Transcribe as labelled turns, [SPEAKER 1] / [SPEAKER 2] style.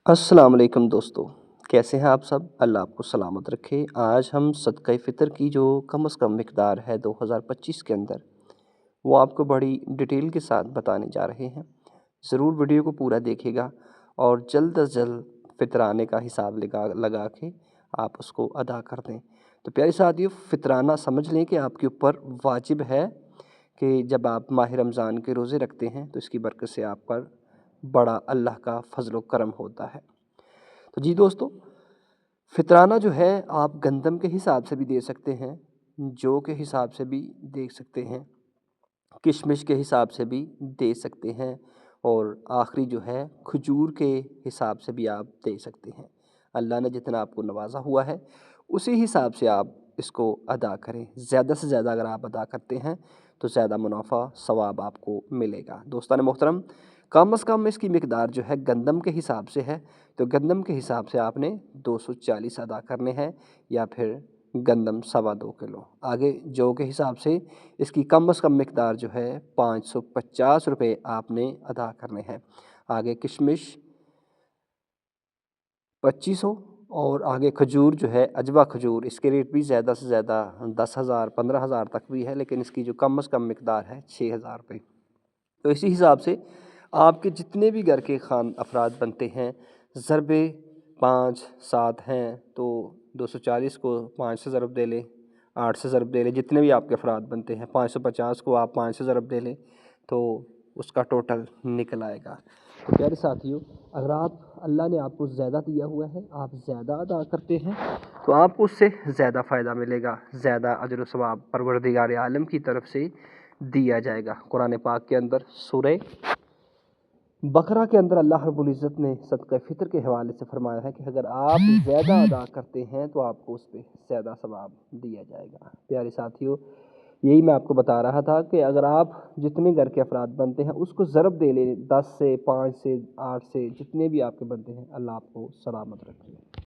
[SPEAKER 1] अस्सलाम वालेकुम दोस्तों, कैसे हैं आप सब? अल्लाह आपको सलामत रखे। आज हम सदक़ा फ़ितर की जो कम से कम मिक़दार है 2025 के अंदर, वो आपको बड़ी डिटेल के साथ बताने जा रहे हैं। ज़रूर वीडियो को पूरा देखिएगा और जल्द अज़ जल्द फ़ितराने का हिसाब लगा के आप उसको अदा कर दें। तो प्यारे साथियों, फ़ितराना समझ लें कि आपके ऊपर वाजिब है कि जब आप माह रमज़ान के रोज़े रखते हैं तो इसकी बरकत से आप पर बड़ा अल्लाह का फ़ज़ल व करम होता है। तो जी दोस्तों, फ़ितराना जो है आप गंदम के हिसाब से भी दे सकते हैं, जौ के हिसाब से भी दे सकते हैं, किशमिश के हिसाब से भी दे सकते हैं और आखिरी जो है खजूर के हिसाब से भी आप दे सकते हैं। अल्लाह ने जितना आपको नवाज़ा हुआ है उसी हिसाब से आप इसको अदा करें। ज़्यादा से ज़्यादा अगर आप अदा करते हैं तो ज़्यादा मुनाफ़ा सवाब आपको मिलेगा। दोस्तान मोहतरम, कम से कम इसकी मिक़दार जो है गंदम के हिसाब से है, तो गंदम के हिसाब से आपने 240 अदा करने हैं या फिर गंदम 2.25 किलो। आगे जौ के हिसाब से इसकी कम से कम मिक़दार जो है 550 रुपये आपने अदा करने हैं। आगे किशमिश 2500 और आगे खजूर जो है अजवा खजूर, इसके रेट भी ज़्यादा से ज़्यादा 10,000 15,000 तक भी है, लेकिन इसकी जो कम से कम मिक़दार है 6,000 रुपये। तो इसी हिसाब से आपके जितने भी घर के अफराद बनते हैं, ज़रबे 5-7 हैं तो 240 को 5 से ज़रब दे लें, 8 से ज़रब दे लें, जितने भी आपके अफराद बनते हैं। 550 को आप 5 से ज़रब दे लें तो उसका टोटल निकल आएगा। तो प्यारे साथियों, अगर अल्लाह ने आपको ज़्यादा दिया हुआ है, आप ज़्यादा अदा करते हैं तो आपको उससे ज़्यादा फ़ायदा मिलेगा, ज़्यादा अजर व सवाब परवरदिगार आलम की तरफ से दिया जाएगा। कुरान पाक के अंदर सूरह बकरा के अंदर अल्लाह रब्बुल इज़्ज़त ने सदक़ा फ़ितर के हवाले से फ़रमाया है कि अगर आप ज़्यादा अदा करते हैं तो आपको उस पे ज़्यादा सवाब दिया जाएगा। प्यारे साथियों, यही मैं आपको बता रहा था कि अगर आप जितने घर के अफराद बनते हैं उसको ज़रब दे लें, 10 से 5 से 8 से जितने भी आपके बनते हैं, अल्लाह आपको सलामत रखे।